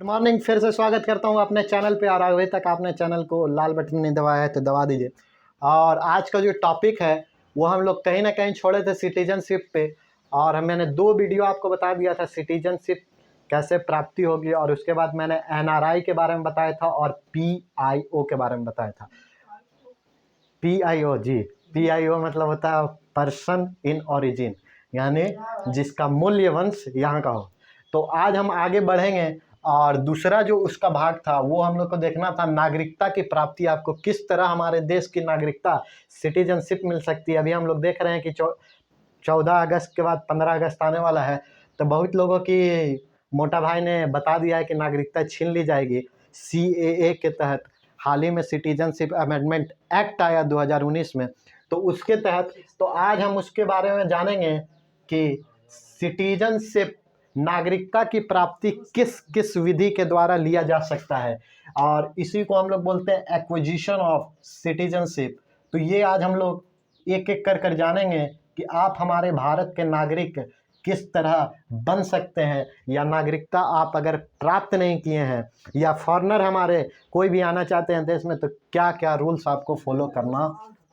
Good morning. फिर से स्वागत करता हूँ अपने चैनल पे। और अभी तक आपने चैनल को लाल बटन नहीं दबाया है तो दबा दीजिए। और आज का जो टॉपिक है वो हम लोग कहीं ना कहीं छोड़े थे सिटीजनशिप पे। और मैंने 2 वीडियो आपको बता दिया था सिटीजनशिप कैसे प्राप्ति होगी, और उसके बाद मैंने एनआरआई के बारे में बताया था और पीआईओ के बारे में बताया था। पीआईओ जी, पीआईओ मतलब होता है पर्सन इन ओरिजिन, यानी जिसका मूल्य वंश यहाँ का हो। तो आज हम आगे बढ़ेंगे और दूसरा जो उसका भाग था वो हम लोग को देखना था नागरिकता की प्राप्ति। आपको किस तरह हमारे देश की नागरिकता सिटीजनशिप मिल सकती है। अभी हम लोग देख रहे हैं कि 14 अगस्त के बाद 15 अगस्त आने वाला है, तो बहुत लोगों की मोटा भाई ने बता दिया है कि नागरिकता छीन ली जाएगी सीएए के तहत। हाल ही में सिटीजनशिप अमेंडमेंट एक्ट आया 2019 में, तो उसके तहत तो आज हम उसके बारे में जानेंगे कि सिटीजनशिप नागरिकता की प्राप्ति किस किस विधि के द्वारा लिया जा सकता है, और इसी को हम लोग बोलते हैं एक्विजिशन ऑफ सिटीजनशिप। तो ये आज हम लोग एक एक कर जानेंगे कि आप हमारे भारत के नागरिक किस तरह बन सकते हैं, या नागरिकता आप अगर प्राप्त नहीं किए हैं या फॉरेनर हमारे कोई भी आना चाहते हैं देश में, तो क्या क्या रूल्स आपको फॉलो करना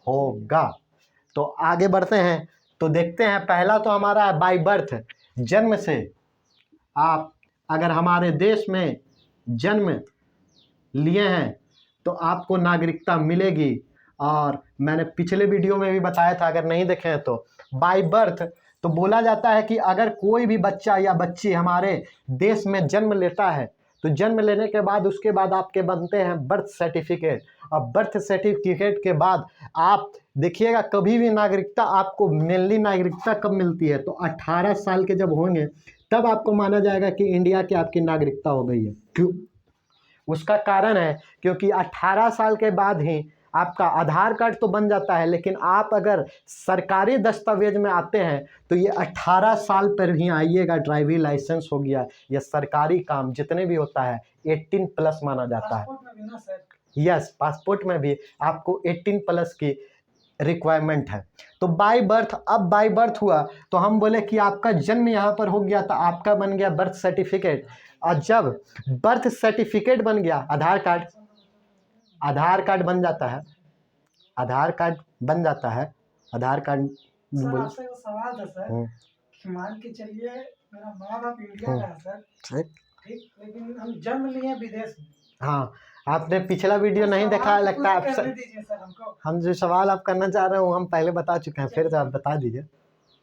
होगा। तो आगे बढ़ते हैं तो देखते हैं। पहला तो हमारा बाय बर्थ, जन्म से आप अगर हमारे देश में जन्म लिए हैं तो आपको नागरिकता मिलेगी। और मैंने पिछले वीडियो में भी बताया था, अगर नहीं देखे हैं तो। बाय बर्थ तो बोला जाता है कि अगर कोई भी बच्चा या बच्ची हमारे देश में जन्म लेता है तो जन्म लेने के बाद उसके बाद आपके बनते हैं बर्थ सर्टिफिकेट। और बर्थ सर्टिफिकेट के बाद आप देखिएगा कभी भी नागरिकता आपको मेनली नागरिकता कब मिलती है, तो 18 साल के जब होंगे तब आपको माना जाएगा कि इंडिया की आपकी नागरिकता हो गई है। क्यों? उसका कारण है क्योंकि 18 साल के बाद ही आपका आधार कार्ड तो बन जाता है, लेकिन आप अगर सरकारी दस्तावेज में आते हैं तो ये 18 साल पर ही आइएगा। ड्राइविंग लाइसेंस हो गया या सरकारी काम जितने भी होता है 18 प्लस माना जाता है। यस, पासपोर्ट में भी आपको 18 प्लस की रिक्वायरमेंट है। तो बाय बर्थ, अब बाय बर्थ हुआ तो हम बोले कि आपका जन्म यहाँ पर हो गया तो आपका बन गया बर्थ सर्टिफिकेट। और जब बर्थ सर्टिफिकेट बन गया, आधार कार्ड बन जाता है, आधार कार्ड बन जाता है। आधार कार्ड सर, आपसे वो सवाल था सर कि मान के चलिए मेरा माँ बाप इंडिया का है सर, ठीक, लेकिन हम जन्म लिए विदेश में। हाँ, आपने पिछला वीडियो नहीं देखा लगता है। आप सर हम जो सवाल आप करना चाह रहे हो हम पहले बता चुके हैं, फिर से आप बता दीजिए।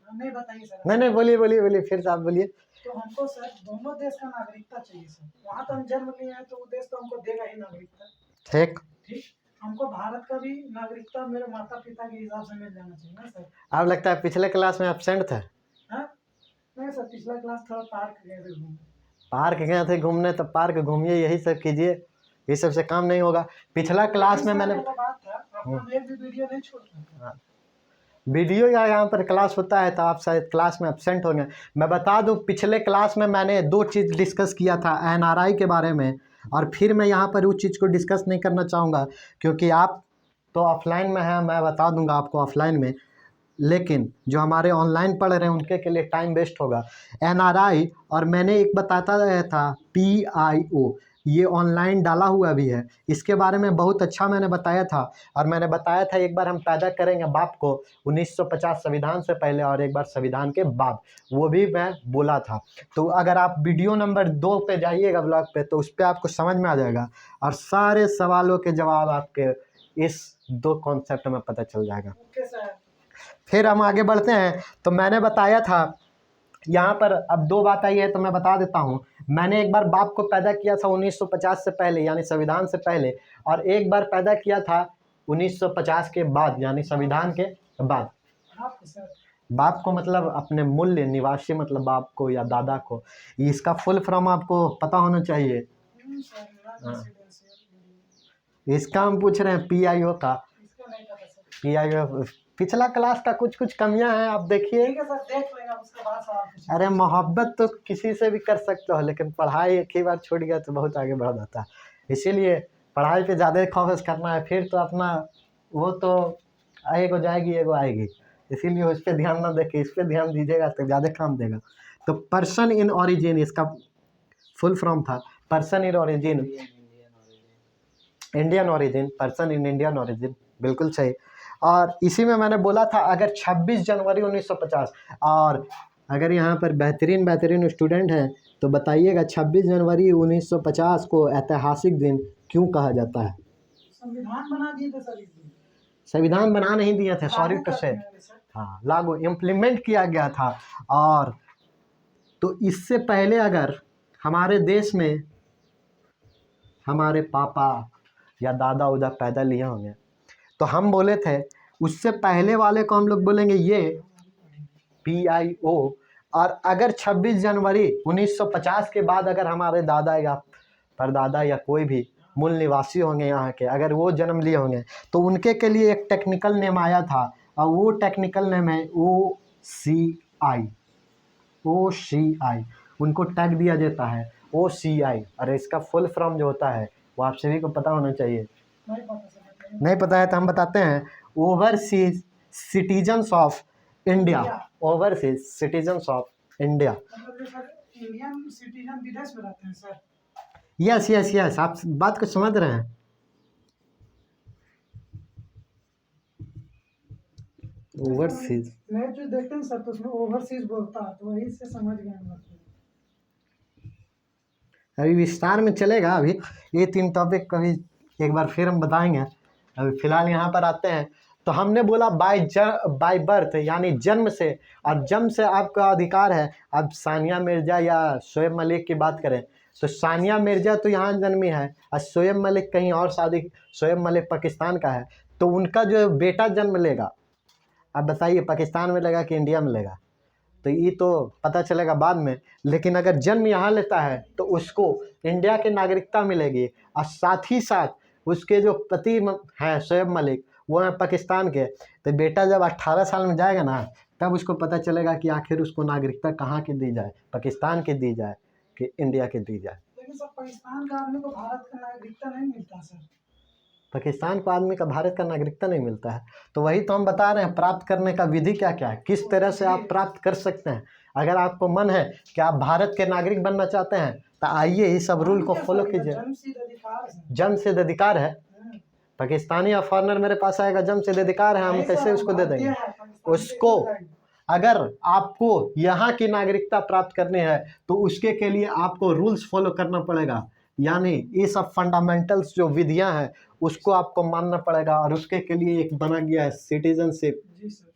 नहीं बताइए सर। नहीं, बोलिए बोलिए बोलिए, फिर से आप बोलिए। तो हमको सर दोनों देश का नागरिकता चाहिए सर। वहाँ तो हम जन्म लिए हैं तो वो देश तो हमको देगा ही नागरिकता। ठीक, हमको भारत का भी नागरिकता मेरे माता पिता के हिसाब से मिल जाना चाहिए ना सर। आप लगता है पिछले क्लास में एब्सेंट थे। नहीं सर, पिछला क्लास थोड़ा पार्क गए थे घूमने। पार्क गए थे घूमने, तो पार्क घूमिए, यही सब कीजिए, ये सब से काम नहीं होगा। पिछला क्लास में मैंने वीडियो या यहाँ पर क्लास होता है तो आप शायद क्लास में एब्सेंट हो गए। मैं बता दूं, पिछले क्लास में मैंने 2 चीज़ डिस्कस किया था, एनआरआई के बारे में, और फिर मैं यहाँ पर उस चीज़ को डिस्कस नहीं करना चाहूँगा क्योंकि आप तो ऑफलाइन में हैं, मैं बता दूंगा आपको ऑफलाइन में, लेकिन जो हमारे ऑनलाइन पढ़ रहे हैं उनके के लिए टाइम वेस्ट होगा। एनआरआई, और मैंने एक बताता रहा था पीआईओ, ये ऑनलाइन डाला हुआ भी है। इसके बारे में बहुत अच्छा मैंने बताया था, और मैंने बताया था एक बार हम पैदा करेंगे बाप को 1950 संविधान से पहले और एक बार संविधान के बाद, वो भी मैं बोला था। तो अगर आप वीडियो नंबर 2 पे जाइएगा ब्लॉग पे तो उस पर आपको समझ में आ जाएगा, और सारे सवालों के जवाब आपके इस 2 कॉन्सेप्ट में पता चल जाएगा। फिर हम आगे बढ़ते हैं। तो मैंने बताया था यहाँ पर, अब 2 बात आई है तो मैं बता देता हूँ। मैंने एक बार बाप को पैदा किया था 1950 से पहले यानी संविधान से पहले, और एक बार पैदा किया था 1950 के बाद यानी संविधान के बाद। बाप को मतलब अपने मूल्य निवासी, मतलब बाप को या दादा को। इसका फुल फॉर्म आपको पता होना चाहिए। इसका हम पूछ रहे हैं पीआईओ का। पीआईओ पिछला क्लास का कुछ कुछ कमियां हैं, आप देखिए। अरे मोहब्बत तो किसी से भी कर सकते हो, लेकिन पढ़ाई एक ही बार छूट गया तो बहुत आगे बढ़ जाता है। इसीलिए पढ़ाई पे ज़्यादा फोकस करना है, फिर तो अपना वो तो एक हो जाएगी, एगो आएगी। इसीलिए उस पर ध्यान ना देके इस पर ध्यान दीजिएगा तो ज़्यादा काम देगा। तो पर्सन इन ओरिजिन इसका फुल फॉर्म था। Person in origin, Indian origin, person in Indian origin, बिल्कुल सही। और इसी में मैंने बोला था अगर 26 जनवरी 1950, और अगर यहाँ पर बेहतरीन बेहतरीन स्टूडेंट हैं तो बताइएगा 26 जनवरी 1950 को ऐतिहासिक दिन क्यों कहा जाता है? संविधान बना दिए थे सर इस दिन। संविधान बना नहीं दिए थे, सॉरी लागू टू कर से, दिया है सर। हाँ लागू इम्प्लीमेंट किया गया था। और तो इससे पहले अगर हमारे देश में हमारे पापा या दादा उदा पैदा लिए होंगे तो हम बोले थे उससे पहले वाले को हम लोग बोलेंगे ये PIO। और अगर 26 जनवरी 1950 के बाद अगर हमारे दादा या परदादा या कोई भी मूल निवासी होंगे यहाँ के, अगर वो जन्म लिए होंगे तो उनके के लिए एक टेक्निकल नेम आया था, और वो टेक्निकल नेम है OCI। OCI उनको टैग दिया जाता है OCI। और इसका फुल फॉर्म जो होता है वो आप सभी को पता होना चाहिए। नहीं पता सर। नहीं पता है तो हम बताते हैं, overseas citizens of India. Overseas citizens of India, मतलब जो सर इंडियन सिटीजन विदेश में रहते हैं सर। यस यस यस, आप बात को समझ रहे हैं। ओवरसीज मैच जो देखते हैं सर तो उसमें ओवरसीज बोलता है, तो वही से समझ गए हम लोग। अभी विस्तार में चलेगा, अभी ये 3 टॉपिक कभी एक बार फिर हम बताएंगे। अभी फिलहाल यहाँ पर आते हैं। तो हमने बोला बाय बर्थ यानी जन्म से, और जन्म से आपका अधिकार है। अब सानिया मिर्जा या शोएब मलिक की बात करें तो सानिया मिर्जा तो यहाँ जन्मी है और शोएब मलिक कहीं और शादी, शोएब मलिक पाकिस्तान का है, तो उनका जो बेटा जन्म लेगा, अब बताइए पाकिस्तान में लेगा कि इंडिया में लेगा, तो ये तो पता चलेगा बाद में। लेकिन अगर जन्म यहाँ लेता है तो उसको इंडिया की नागरिकता मिलेगी, और साथ ही साथ उसके जो पति हैं शोएब मलिक वो हैं पाकिस्तान के। तो बेटा जब 18 साल में जाएगा ना तब उसको पता चलेगा कि आखिर उसको नागरिकता कहाँ की दी जाए, पाकिस्तान की दी जाए कि इंडिया की दी जाए। लेकिन सर पाकिस्तान का आदमी को भारत का नागरिकता नहीं मिलता सर। पाकिस्तान को आदमी का भारत का नागरिकता नहीं मिलता है। तो वही तो हम बता रहे हैं, प्राप्त करने का विधि क्या क्या है, किस तरह से आप प्राप्त कर सकते हैं। अगर आपको मन है कि आप भारत के नागरिक बनना चाहते हैं तो आइए इस सब रूल को फॉलो कीजिए। जन्मसिद्ध अधिकार है सर। जन्मसिद्ध अधिकार है, पाकिस्तानी या फॉरेनर मेरे पास आएगा, जन्मसिद्ध अधिकार है, हम नहीं कैसे सर, उसको दे देंगे भारतीय है, पाकिस्तानी उसको। से नहीं। अगर आपको यहाँ की नागरिकता प्राप्त करनी है तो उसके के लिए आपको रूल्स फॉलो करना पड़ेगा, यानी ये सब फंडामेंटल्स जो विधियां हैं उसको आपको मानना पड़ेगा। और उसके के लिए एक बना गया है सिटीजनशिप जी सर।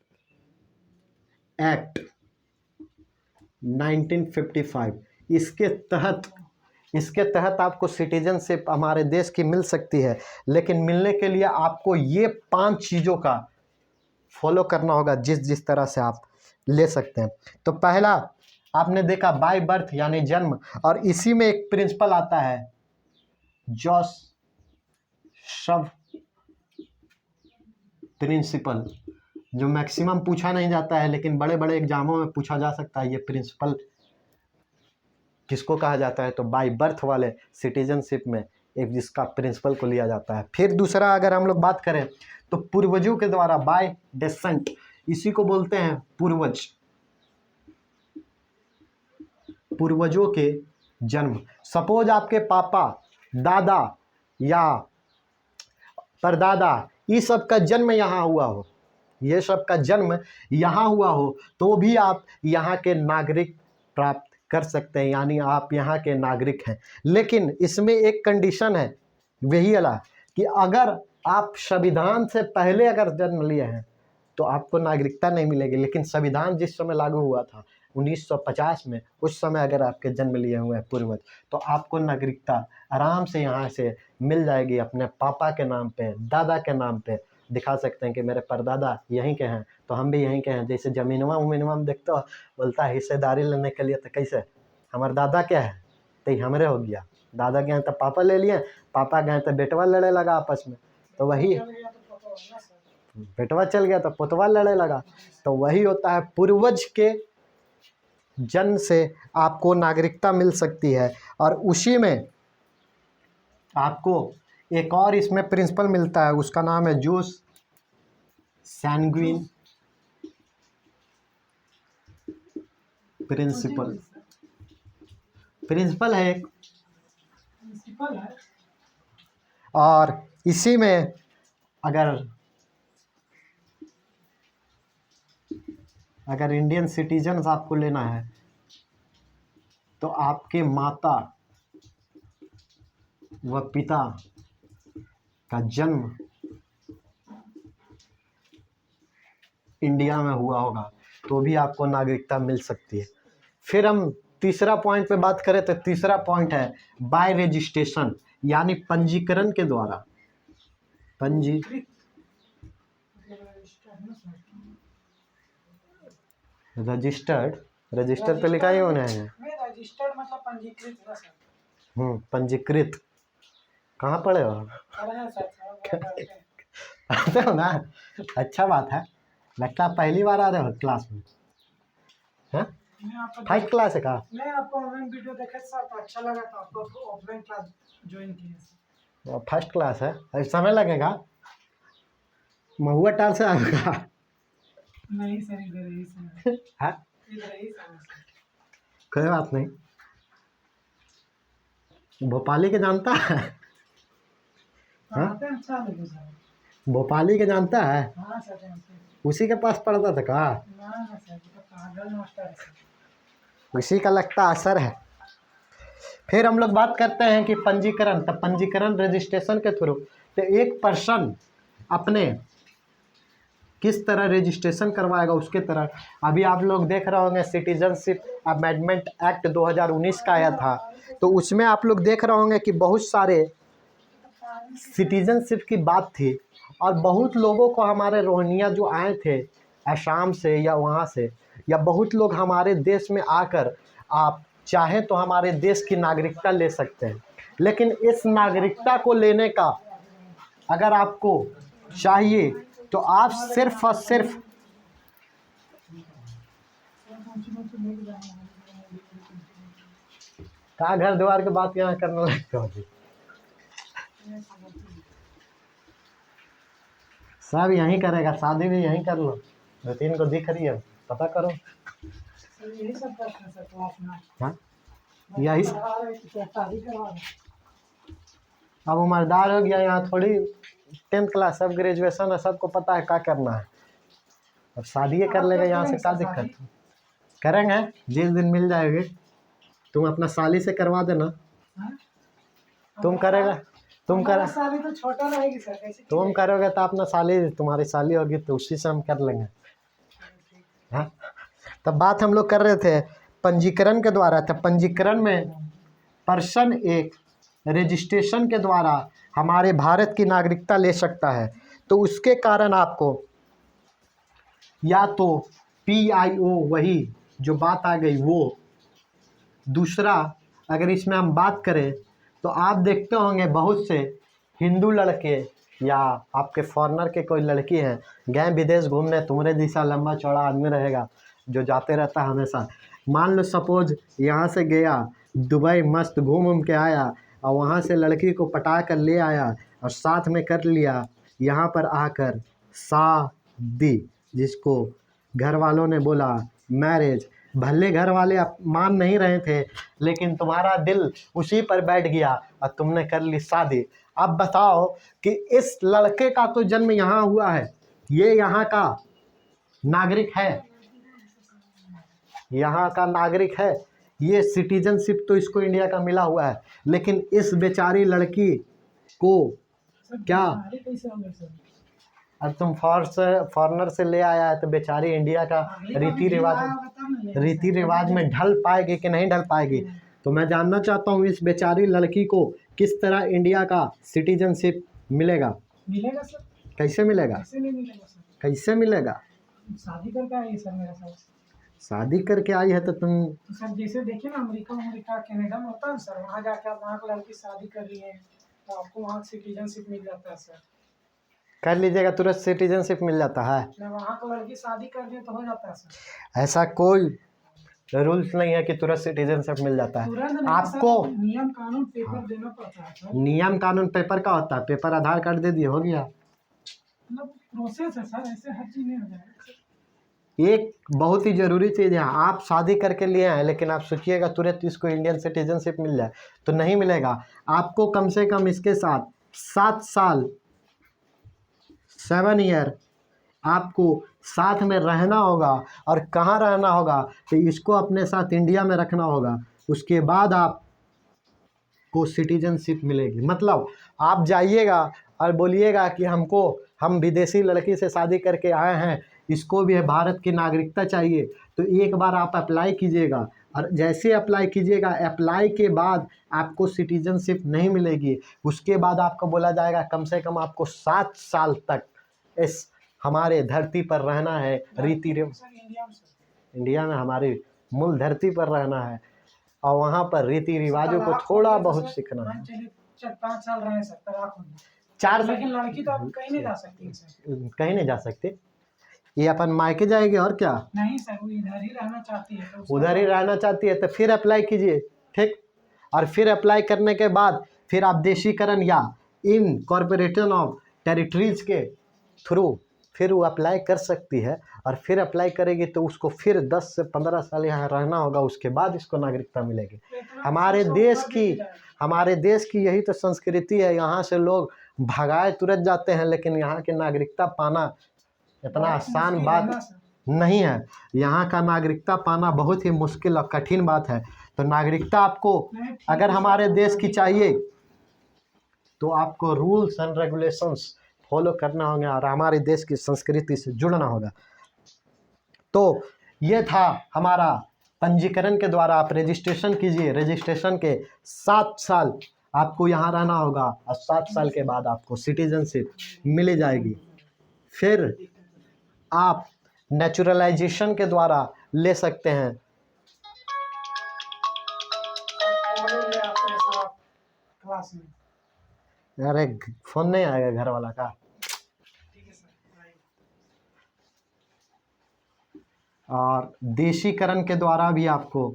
एक्ट 1955। इसके तहत आपको सिटीजनशिप हमारे देश की मिल सकती है, लेकिन मिलने के लिए आपको ये 5 चीज़ों का फॉलो करना होगा जिस जिस तरह से आप ले सकते हैं। तो पहला आपने देखा बाय बर्थ यानी जन्म, और इसी में एक प्रिंसिपल आता है जोसेफ प्रिंसिपल, जो मैक्सिमम पूछा नहीं जाता है लेकिन बड़े बड़े एग्जामों में पूछा जा सकता है। ये प्रिंसिपल किसको कहा जाता है, तो बाय बर्थ वाले सिटीजनशिप में एक जिसका प्रिंसिपल को लिया जाता है। फिर दूसरा अगर हम लोग बात करें तो पूर्वजों के द्वारा बाय डेसेंट, इसी को बोलते हैं पूर्वज, पूर्वजों के जन्म। सपोज आपके पापा, दादा या परदादा ये सब का जन्म यहाँ हुआ हो, ये सब का जन्म यहाँ हुआ हो, तो भी आप यहाँ के नागरिक प्राप्त कर सकते हैं, यानी आप यहाँ के नागरिक हैं। लेकिन इसमें एक कंडीशन है वही वाला कि अगर आप संविधान से पहले अगर जन्म लिए हैं तो आपको नागरिकता नहीं मिलेगी। लेकिन संविधान जिस समय लागू हुआ था 1950 में, उस समय अगर आपके जन्म लिए हुए हैं पूर्वज तो आपको नागरिकता आराम से यहाँ से मिल जाएगी। अपने पापा के नाम पे, दादा के नाम पे दिखा सकते हैं कि मेरे परदादा यहीं के हैं तो हम भी यहीं के हैं। जैसे जमीनवा उमीनवा में देखते हो, बोलता है हिस्सेदारी लेने के लिए तो कैसे हमारे दादा क्या है तो ये हमरे हो गया, दादा गए तो पापा ले लिए, पापा गए तो बेटवा लड़े लगा आपस में, तो वही बेटवा चल गया तो पोतवा लड़े लगा। तो वही होता है, पूर्वज के जन्म से आपको नागरिकता मिल सकती है। और उसी में आपको एक और इसमें प्रिंसिपल मिलता है, उसका नाम है जूस सैंग्विन प्रिंसिपल। प्रिंसिपल है एक प्रिंसिपल है। और इसी में अगर इंडियन सिटीजन्स आपको लेना है तो आपके माता व पिता का जन्म इंडिया में हुआ होगा तो भी आपको नागरिकता मिल सकती है। फिर हम तीसरा पॉइंट पे बात करें तो तीसरा पॉइंट है बाय रजिस्ट्रेशन, यानी पंजीकरण के द्वारा। रजिस्टर्ड तो लिखा ही होना है। रजिस्टर्ड मतलब पंजीकृत है सर। पंजीकृत कहाँ पढ़े हो? पढ़ते हो ना, अच्छा बात है। लगता है पहली बार आ रहे हो क्लास में। हाँ, फर्स्ट क्लास है का? मैं आपको ऑनलाइन वीडियो देखे सर तो अच्छा लगा तो आपको ऑफलाइन क्लास ज्वाइन किया। फर्स्ट क्लास है, अभी समय लगेगा। महुआ टाल से आएगा? नहीं सर, इधर ही सर। हाँ, इधर ही सर। कोई बात नहीं। भोपाली के जानता है? हाँ, अच्छा लगे सर। भोपाली के जानता है? हाँ सर, जानते हैं। उसी के पास पढ़ता था का? ना सर, तो पागल मास्टर है सर। उसी का लगता असर है। फिर हम लोग बात करते हैं कि पंजीकरण, तब पंजीकरण रजिस्ट्रेशन के थ्रू तो एक पर्सन अपने किस तरह रजिस्ट्रेशन करवाएगा उसके तरह। अभी आप लोग देख रहे होंगे सिटीजनशिप अमेंडमेंट एक्ट 2019 का आया था, तो उसमें आप लोग देख रहे होंगे कि बहुत सारे सिटीजनशिप की बात थी और बहुत लोगों को, हमारे रोहिंग्या जो आए थे असम से या वहाँ से, या बहुत लोग हमारे देश में आकर आप चाहें तो हमारे देश की नागरिकता ले सकते हैं। लेकिन इस नागरिकता को लेने का अगर आपको चाहिए तो आप सिर्फ और सिर्फ का घर द्वार की बात यहाँ करने लगते हो। सब यहीं करेगा, शादी भी यहीं कर लो। दो तीन को दिख रही है, पता करो। यही सब करते हैं सर क्लास में। हाँ, यही शादी करवा। अब उम्रदार हो गया, यहाँ थोड़ी 10th क्लास, सब ग्रेजुएशन है, सबको पता है क्या करना है। अब शादी कर लेगा यहाँ से, क्या दिक्कत है? करेंगे जिस दिन मिल जाएगी। तुम अपना साली से करवा देना। तुम करेगा, तुम कर, साली तो छोटा रहेगी सर, कैसे? तुम करोगे तो अपना साली, तुम्हारी साली होगी तो उसी से हम कर लेंगे। हाँ, तब बात हम लोग कर रहे थे पंजीकरण के द्वारा। तब पंजीकरण में पर्सन एक रजिस्ट्रेशन के द्वारा हमारे भारत की नागरिकता ले सकता है। तो उसके कारण आपको या तो PIO, वही जो बात आ गई वो। दूसरा, अगर इसमें हम बात करें तो आप देखते होंगे बहुत से हिंदू लड़के या आपके फॉरेनर के कोई लड़की हैं, गए विदेश घूमने, तुम्हारे जैसा लंबा चौड़ा आदमी रहेगा जो जाते रहता है हमेशा। मान लो सपोज यहाँ से गया दुबई, मस्त घूम के आया और वहाँ से लड़की को पटा कर ले आया और साथ में कर लिया। यहाँ पर आकर शादी, जिसको घर वालों ने बोला मैरिज, भले घर वाले मान नहीं रहे थे लेकिन तुम्हारा दिल उसी पर बैठ गया और तुमने कर ली शादी। अब बताओ कि इस लड़के का तो जन्म यहाँ हुआ है, ये यहाँ का नागरिक है, यहाँ का नागरिक है, ये सिटीजनशिप तो इसको इंडिया का मिला हुआ है। लेकिन इस बेचारी लड़की को क्या, अब तुम फॉरेनर से ले आया है तो बेचारी इंडिया का रीति रिवाज में ढल पाएगी कि नहीं ढल पाएगी? तो मैं जानना चाहता हूँ इस बेचारी लड़की को किस तरह इंडिया का सिटीजनशिप मिलेगा? मिलेगा सर। कैसे मिलेगा? कैसे नहीं मिलेगा सर? कैसे मिलेगा? शादी करके आई है सर मेरे साथ। शादी करके आई है तो तुम तो सर जैसे देखिए ना, अमेरिका कनाडा में होता है सर, वहाँ जाके आप वहाँ की लड़की शादी कर रही है तो आपको वहाँ सिटीजनशिप मिल जाता है सर। कर लीजिएगा, तुरंत सिटीजनशिप मिल जाता है। वहाँ का लड़की शादी कर दिए तो हो जाता है सर। ऐसा कोई रूल्स नहीं है कि तुरंत सिटीजनशिप मिल जाता है। आपको नियम कानून पेपर देना पड़ता है सर। नियम कानून पेपर का होता है, पेपर आधार कार्ड दे दिए हो गया। मतलब प्रोसेस है सर, ऐसे हर चीज नहीं हो जाएगा। एक बहुत ही ज़रूरी चीज़ है, आप शादी करके लिए हैं लेकिन आप सोचिएगा तुरंत इसको इंडियन सिटीजनशिप मिल जाए तो नहीं मिलेगा। आपको कम से कम इसके साथ 7 साल 7 ईयर आपको साथ में रहना होगा। और कहाँ रहना होगा, तो इसको अपने साथ इंडिया में रखना होगा। उसके बाद आपको सिटीजनशिप मिलेगी। मतलब आप जाइएगा और बोलिएगा कि हम विदेशी लड़की से शादी करके आए हैं, इसको भी भारत की नागरिकता चाहिए, तो एक बार आप अप्लाई कीजिएगा। और जैसे अप्लाई कीजिएगा, अप्लाई के बाद आपको सिटीजनशिप नहीं मिलेगी। उसके बाद आपको बोला जाएगा कम से कम आपको 7 साल तक इस हमारे धरती पर रहना है। इंडिया में हमारी मूल धरती पर रहना है और वहाँ पर रीति रिवाजों को थोड़ा बहुत सीखना है। 4-5 साल रह सकता है 4 लेकिन लड़की तो आप कहीं नहीं जा सकती सर। कहीं नहीं जा सकते, ये अपन मायके जाएगी और क्या। नहीं सर, वो इधर ही रहना चाहती है तो उधर ही रहना चाहती है तो फिर अप्लाई कीजिए, ठीक। और फिर अप्लाई करने के बाद फिर आप देशीकरण या इनकॉर्पोरेशन ऑफ टेरिटरीज के थ्रू फिर वो अप्लाई कर सकती है। और फिर अप्लाई करेगी तो उसको फिर 10 से 15 साल यहाँ रहना होगा, उसके बाद इसको नागरिकता मिलेगी। हमारे देश की यही तो संस्कृति है। यहाँ से लोग भगाए तुरंत जाते हैं, लेकिन यहाँ की नागरिकता पाना इतना आसान बात नहीं है। यहाँ का नागरिकता पाना बहुत ही मुश्किल और कठिन बात है। तो नागरिकता आपको अगर हमारे देश की चाहिए तो आपको रूल्स एंड रेगुलेशंस फॉलो करना होगा और हमारे देश की संस्कृति से जुड़ना होगा। तो ये था हमारा पंजीकरण के द्वारा आप रजिस्ट्रेशन कीजिए। रजिस्ट्रेशन के 7 साल आपको यहाँ रहना होगा और 7 साल के बाद आपको सिटीजनशिप मिल जाएगी। फिर आप नेचुरलाइजेशन के द्वारा ले सकते हैं। क्लास में अरे फोन नहीं आएगा घर वाला का। ठीक है सर। और देशीकरण के द्वारा भी आपको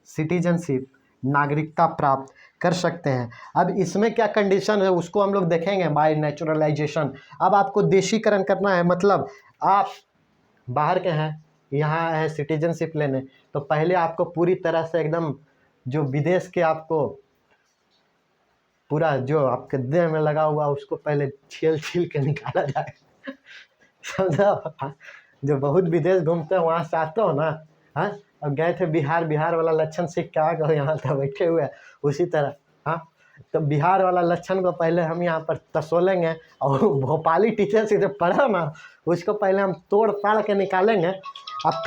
सिटीजनशिप नागरिकता प्राप्त कर सकते हैं। अब इसमें क्या कंडीशन है उसको हम लोग देखेंगे बाय नेचुरलाइजेशन। अब आपको देशीकरण करना है, मतलब आप बाहर के हैं, यहाँ है सिटीजनशिप लेने, तो पहले आपको पूरी तरह से एकदम जो विदेश के आपको पूरा जो आपके देह में लगा हुआ उसको पहले छील के निकाला जाए। समझो, जो बहुत विदेश घूमते हैं वहाँ से आते हो ना, हाँ, अब गए थे बिहार वाला लक्षण सीख के आ गए, यहाँ तो बैठे हुए उसी तरह, हाँ। तो बिहार वाला लक्षण को पहले हम यहाँ पर तसोलेंगे और भोपाली टीचर से जो पढ़ा ना उसको पहले हम तोड़ ताड़ के निकालेंगे। अब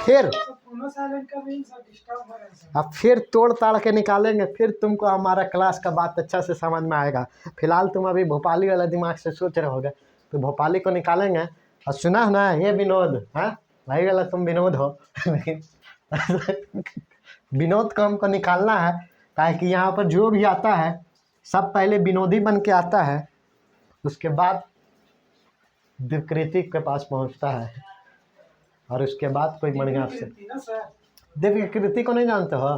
फिर तोड़ ताड़ के निकालेंगे, फिर तुमको हमारा क्लास का बात अच्छा से समझ में आएगा। फिलहाल तुम अभी भोपाली वाला दिमाग से सोच रहे होगे, तो भोपाली को निकालेंगे। और सुना है ना ये विनोद, हाँ भाई वाला तुम विनोद हो लेकिन विनोद को हमको निकालना है, ताकि यहाँ पर जो भी आता है सब पहले विनोदी बन के आता है, उसके बाद विकृति के पास पहुँचता है और उसके बाद कोई बढ़िया से। विकृति को नहीं जानते हो?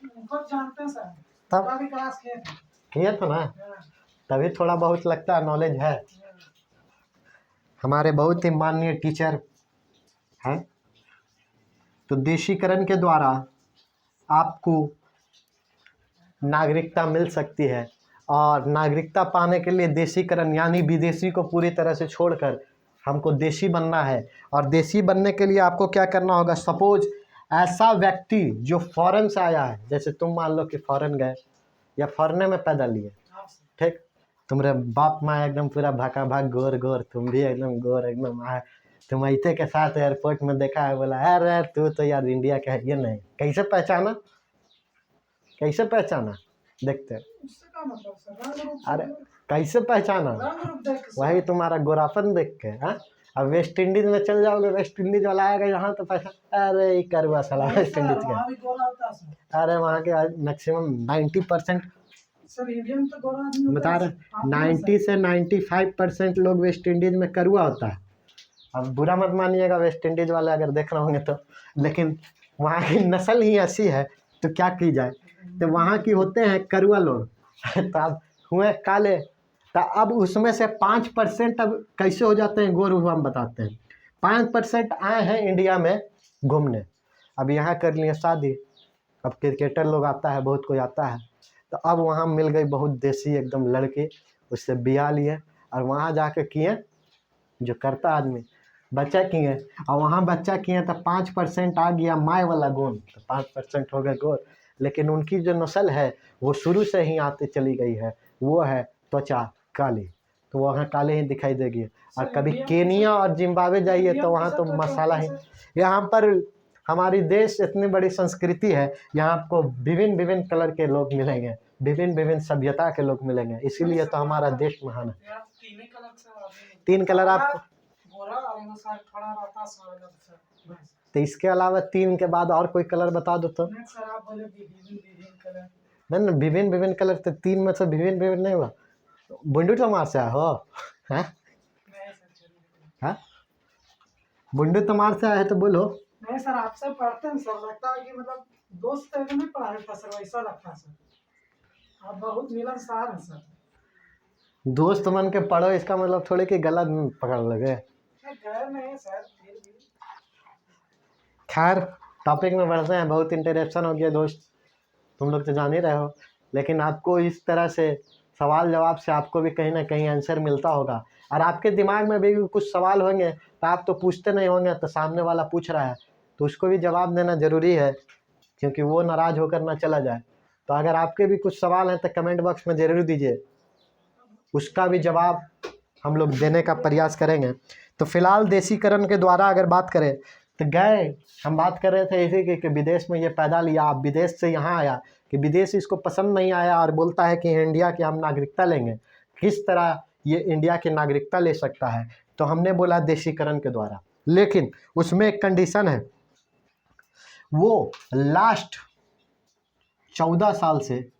जानते हैं सर, तब किए थे ना, तभी थोड़ा बहुत लगता है नॉलेज है। हमारे बहुत ही माननीय टीचर हैं। तो देशीकरण के द्वारा आपको नागरिकता मिल सकती है। और नागरिकता पाने के लिए देशीकरण यानी विदेशी को पूरी तरह से छोड़कर हमको देशी बनना है। और देशी बनने के लिए आपको क्या करना होगा, सपोज ऐसा व्यक्ति जो फॉरेन से आया है, जैसे तुम मान लो कि फॉरेन गए या फॉरेन में पैदा लिए, ठीक, तुम्हारे बाप माँ एकदम पूरा भाका भाग गोर, तुम भी एकदम गोर एकदम आए, तुम ऐसे के साथ एयरपोर्ट में देखा है, बोला अरे तू तो यार इंडिया का है। ये नहीं, कैसे पहचाना देखते, अरे कैसे पहचाना, वही तुम्हारा गोरापन देख के। हाँ, अब वेस्ट इंडीज में चल जाओगे, वेस्ट इंडीज वाला आएगा यहाँ तो पहचान, अरे ये करवा साला वेस्ट इंडीज के। अरे वहाँ के मैक्सिमम 90% बता रहे, 90 से 95% लोग वेस्ट इंडीज में करुआ होता है। अब बुरा मत मानिएगा वेस्ट इंडीज वाले अगर देख रहे होंगे तो, लेकिन वहाँ की नस्ल ही ऐसी है तो क्या की जाए। तो वहाँ की होते हैं करुआ लोग तो अब हुए काले, तो अब उसमें से 5% अब कैसे हो जाते हैं गोर, हुआ हम बताते हैं। 5% आए हैं इंडिया में घूमने, अब यहाँ कर लिए शादी, अब क्रिकेटर लोग आता है, बहुत कोई आता है, तो अब वहाँ मिल गई बहुत देसी एकदम लड़के, उससे ब्याह लिए और वहाँ जाके किए जो करता आदमी, बच्चा किए, और वहाँ बच्चा किए तो 5% आ गया माय वाला गुण, तो 5% हो गए गोर, लेकिन उनकी जो नस्ल है वो शुरू से ही आते चली गई है, वो है त्वचा काली, तो वहाँ काले ही दिखाई देगी। और कभी केनिया और जिम्बाब्वे जाइए तो वहाँ तो मसाला ही, यहाँ पर हमारी देश इतनी बड़ी संस्कृति है, यहाँ आपको विभिन्न विभिन्न कलर के लोग मिलेंगे, विभिन्न विभिन्न सभ्यता के लोग मिलेंगे, इसीलिए तो हमारा देश महान है। 3 कलर आप, तो इसके अलावा 3 के बाद और कोई कलर बता दो तो। नहीं, विभिन्न विभिन्न कलर, तो 3 में से विभिन्न विभिन्न नहीं हुआ, बुंडू तमार से हो हैं? बुंडू तमार से आए तो बोलो। नहीं सर, आपसे पढ़ते हैं सर, लगता है कि मतलब दोस्त है कि नहीं पढ़ा था सर, वैसा लगता है सर, आप बहुत मिलनसार हैं सर। दोस्त मन के पढ़ो इसका मतलब थोड़े कि गलत पकड़ लगे। नहीं सर, खैर टॉपिक में बढ़ते हैं, बहुत इंटरेक्शन हो गया दोस्त, तुम लोग तो जान ही रहे हो, लेकिन आपको इस तरह से सवाल जवाब से आपको भी कहीं ना कहीं आंसर मिलता होगा, और आपके दिमाग में भी कुछ सवाल होंगे तो आप तो पूछते नहीं होंगे, तो सामने वाला पूछ रहा है तो उसको भी जवाब देना ज़रूरी है, क्योंकि वो नाराज़ होकर ना चला जाए। तो अगर आपके भी कुछ सवाल हैं तो कमेंट बॉक्स में ज़रूर दीजिए, उसका भी जवाब हम लोग देने का प्रयास करेंगे। तो फिलहाल देसीकरण के द्वारा अगर बात करें तो गए, हम बात कर रहे थे इसी कि विदेश में ये पैदा लिया, अब विदेश से यहाँ आया कि विदेश इसको पसंद नहीं आया और बोलता है कि इंडिया की हम नागरिकता लेंगे, किस तरह ये इंडिया की नागरिकता ले सकता है, तो हमने बोला देसीकरण के द्वारा, लेकिन उसमें एक कंडीशन है, वो लास्ट 14 साल से,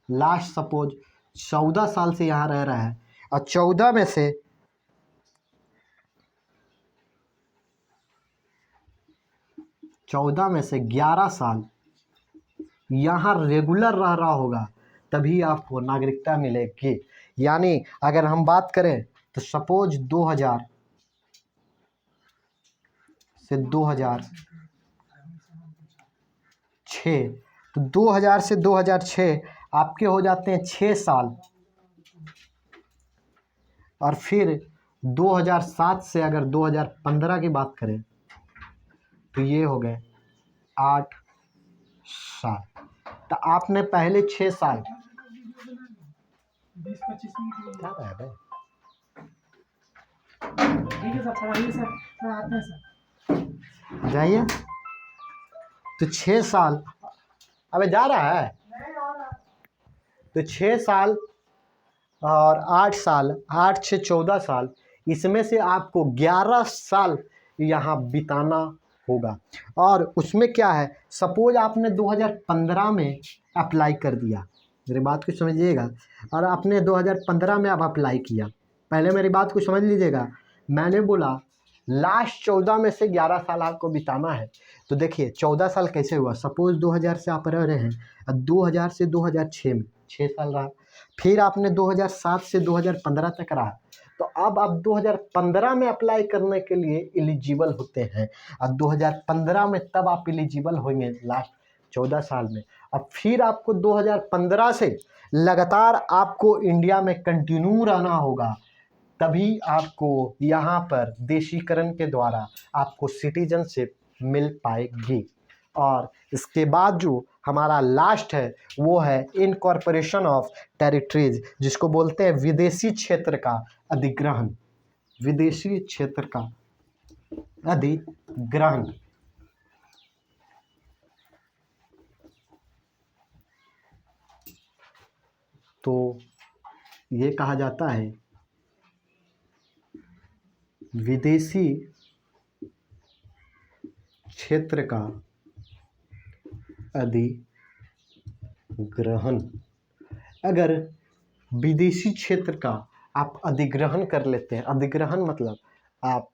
लास्ट सपोज 14 साल से यहाँ रह रहा है, और 14 में से 11 साल यहाँ रेगुलर रह रहा होगा, तभी आपको नागरिकता मिलेगी। यानी अगर हम बात करें तो सपोज 2000 से 2006, तो 2000 से 2006 आपके हो जाते हैं 6 साल, और फिर 2007 से अगर 2015 की बात करें तो ये हो गए 8 साल। तो आपने पहले 6 साल 20-25 मिनट क्या है भाई, ठीक है सर, पढ़ाइए सर, आते हैं सर, जाइए। तो 6 साल, अबे जा रहा है, तो 6 साल और 8 साल, 8 से 14 साल, इसमें से आपको 11 साल यहाँ बिताना होगा। और उसमें क्या है, सपोज आपने 2015 में अप्लाई कर दिया, मेरी बात को समझिएगा, और आपने 2015 में अब अप्लाई किया, पहले मेरी बात को समझ लीजिएगा, मैंने बोला लास्ट 14 में से 11 साल आपको बिताना है। तो देखिए 14 साल कैसे हुआ, सपोज 2000 से आप रह रहे हैं, 2000 से 2006 में 6 साल रहा, फिर आपने 2007 से 2015 तक रहा, तो अब आप 2015 में अप्लाई करने के लिए एलिजिबल होते हैं, और 2015 में तब आप एलिजिबल होंगे लास्ट 14 साल में। अब फिर आपको 2015 से लगातार आपको इंडिया में कंटिन्यू रहना होगा, तभी आपको यहाँ पर देशीकरण के द्वारा आपको सिटीजनशिप मिल पाएगी। और इसके बाद जो हमारा लास्ट है वो है इनकॉर्पोरेशन ऑफ टेरिटरीज, जिसको बोलते हैं विदेशी क्षेत्र का अधिग्रहण, विदेशी क्षेत्र का अधिग्रहण। तो ये कहा जाता है विदेशी क्षेत्र का अधिग्रहण। अगर विदेशी क्षेत्र का आप अधिग्रहण कर लेते हैं, अधिग्रहण मतलब आप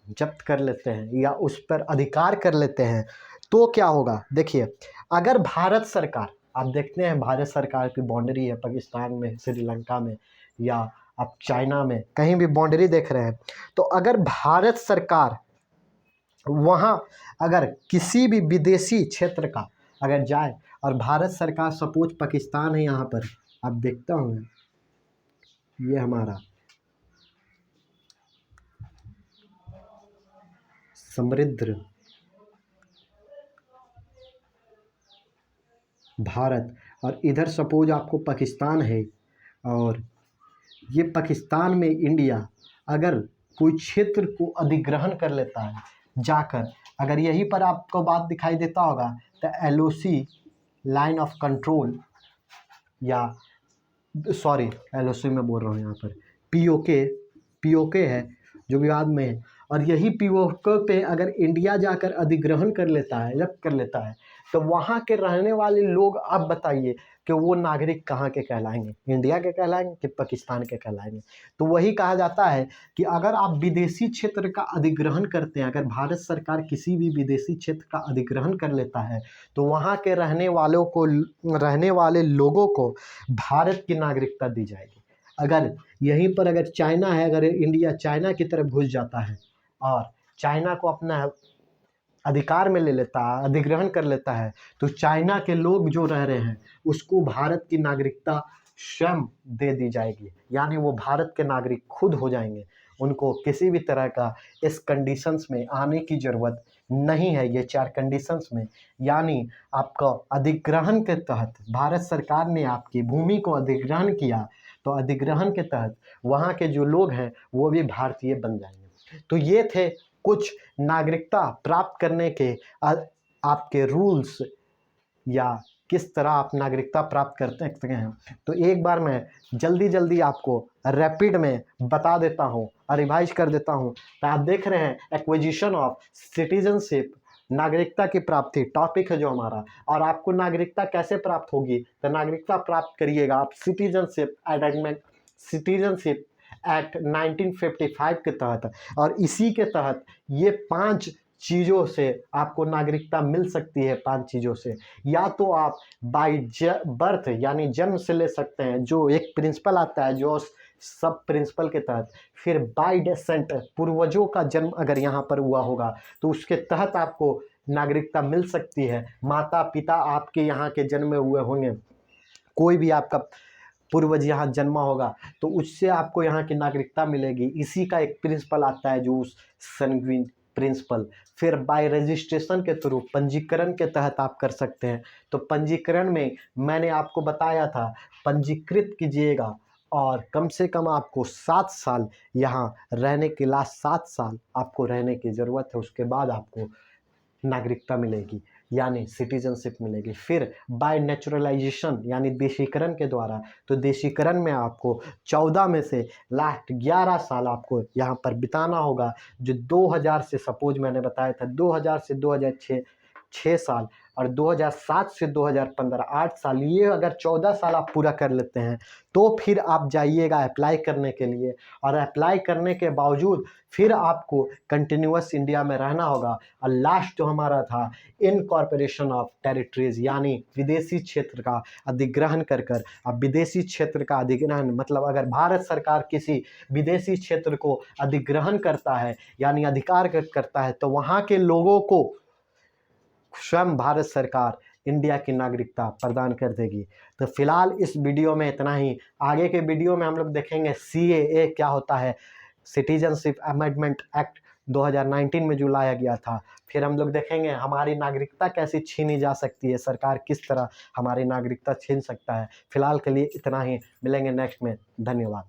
जब्त कर लेते हैं या उस पर अधिकार कर लेते हैं, तो क्या होगा, देखिए अगर भारत सरकार, आप देखते हैं भारत सरकार की बाउंड्री है पाकिस्तान में, श्रीलंका में, या आप चाइना में कहीं भी बाउंड्री देख रहे हैं, तो अगर भारत सरकार वहाँ अगर किसी भी विदेशी क्षेत्र का अगर जाए और भारत सरकार सपोज पाकिस्तान है यहाँ पर, आप देखता हूँ ये हमारा समृद्ध भारत, और इधर सपोज आपको पाकिस्तान है, और ये पाकिस्तान में इंडिया अगर कोई क्षेत्र को अधिग्रहण कर लेता है जाकर, अगर यहीं पर आपको बात दिखाई देता होगा तो LOC लाइन ऑफ कंट्रोल, या सॉरी LOC में बोल रहा हूँ यहाँ पर POK है जो विवाद में है, और यही POK पे अगर इंडिया जाकर अधिग्रहण कर लेता है, जब कर लेता है, तो वहाँ के रहने वाले लोग, आप बताइए कि वो नागरिक कहाँ के कहलाएंगे, इंडिया के कहलाएंगे कि पाकिस्तान के कहलाएंगे। तो वही कहा जाता है कि अगर आप विदेशी क्षेत्र का अधिग्रहण करते हैं, अगर भारत सरकार किसी भी विदेशी क्षेत्र का अधिग्रहण कर लेता है, तो वहाँ के रहने वाले लोगों को भारत की नागरिकता दी जाएगी। अगर यहीं पर अगर चाइना है, अगर इंडिया चाइना की तरफ घुस जाता है और चाइना को अपना अधिकार में ले लेता है, अधिग्रहण कर लेता है, तो चाइना के लोग जो रह रहे हैं उसको भारत की नागरिकता स्वयं दे दी जाएगी, यानी वो भारत के नागरिक खुद हो जाएंगे। उनको किसी भी तरह का इस कंडीशंस में आने की ज़रूरत नहीं है। ये 4 कंडीशंस में, यानी आपका अधिग्रहण के तहत भारत सरकार ने आपकी भूमि को अधिग्रहण किया, तो अधिग्रहण के तहत वहाँ के जो लोग हैं वो भी भारतीय बन जाएंगे। तो ये थे कुछ नागरिकता प्राप्त करने के आपके रूल्स, या किस तरह आप नागरिकता प्राप्त करते हैं। तो एक बार मैं जल्दी आपको रैपिड में बता देता हूँ और रिवाइज कर देता हूँ। तो आप देख रहे हैं एक्विजिशन ऑफ सिटीजनशिप, नागरिकता की प्राप्ति टॉपिक है जो हमारा। और आपको नागरिकता कैसे प्राप्त होगी, तो नागरिकता प्राप्त करिएगा आप सिटीजनशिप एक्ट 1955 के तहत, और इसी के तहत ये 5 चीज़ों से आपको नागरिकता मिल सकती है। 5 चीज़ों से, या तो आप बाय बर्थ यानी जन्म से ले सकते हैं, जो एक प्रिंसिपल आता है जो सब प्रिंसिपल के तहत, फिर बाय डेसेंट पूर्वजों का जन्म अगर यहाँ पर हुआ होगा तो उसके तहत आपको नागरिकता मिल सकती है। माता पिता आपके यहाँ के जन्म में हुए होंगे, कोई भी आपका पूर्वज यहाँ जन्मा होगा तो उससे आपको यहाँ की नागरिकता मिलेगी। इसी का एक प्रिंसिपल आता है जो सनग्वीन प्रिंसिपल। फिर बाय रजिस्ट्रेशन के थ्रू पंजीकरण के तहत आप कर सकते हैं। तो पंजीकरण में मैंने आपको बताया था, पंजीकृत कीजिएगा और कम से कम आपको 7 साल यहाँ रहने के लास्ट 7 साल आपको रहने की ज़रूरत है, उसके बाद आपको नागरिकता मिलेगी यानी सिटीजनशिप मिलेगी। फिर बाय नेचुरलाइजेशन यानी देशीकरण के द्वारा, तो देशीकरण में आपको 14 में से लास्ट 11 साल आपको यहाँ पर बिताना होगा, जो 2000 से सपोज मैंने बताया था 2000 से 2006 6 साल, और 2007 से 2015 8 साल। ये अगर 14 साल आप पूरा कर लेते हैं तो फिर आप जाइएगा अप्लाई करने के लिए, और अप्लाई करने के बावजूद फिर आपको कंटिन्यूअस इंडिया में रहना होगा। और लास्ट जो हमारा था इनकॉर्पोरेशन ऑफ टेरिटरीज, यानी विदेशी क्षेत्र का अधिग्रहण कर अब विदेशी क्षेत्र का अधिग्रहण मतलब अगर भारत सरकार किसी विदेशी क्षेत्र को अधिग्रहण करता है यानी अधिकार करता है, तो वहाँ के लोगों को स्वयं भारत सरकार इंडिया की नागरिकता प्रदान कर देगी। तो फिलहाल इस वीडियो में इतना ही। आगे के वीडियो में हम लोग देखेंगे CAA क्या होता है, सिटीजनशिप अमेंडमेंट एक्ट 2019 में जो लाया गया था। फिर हम लोग देखेंगे हमारी नागरिकता कैसे छीनी जा सकती है, सरकार किस तरह हमारी नागरिकता छीन सकता है। फिलहाल के लिए इतना ही, मिलेंगे नेक्स्ट में। धन्यवाद।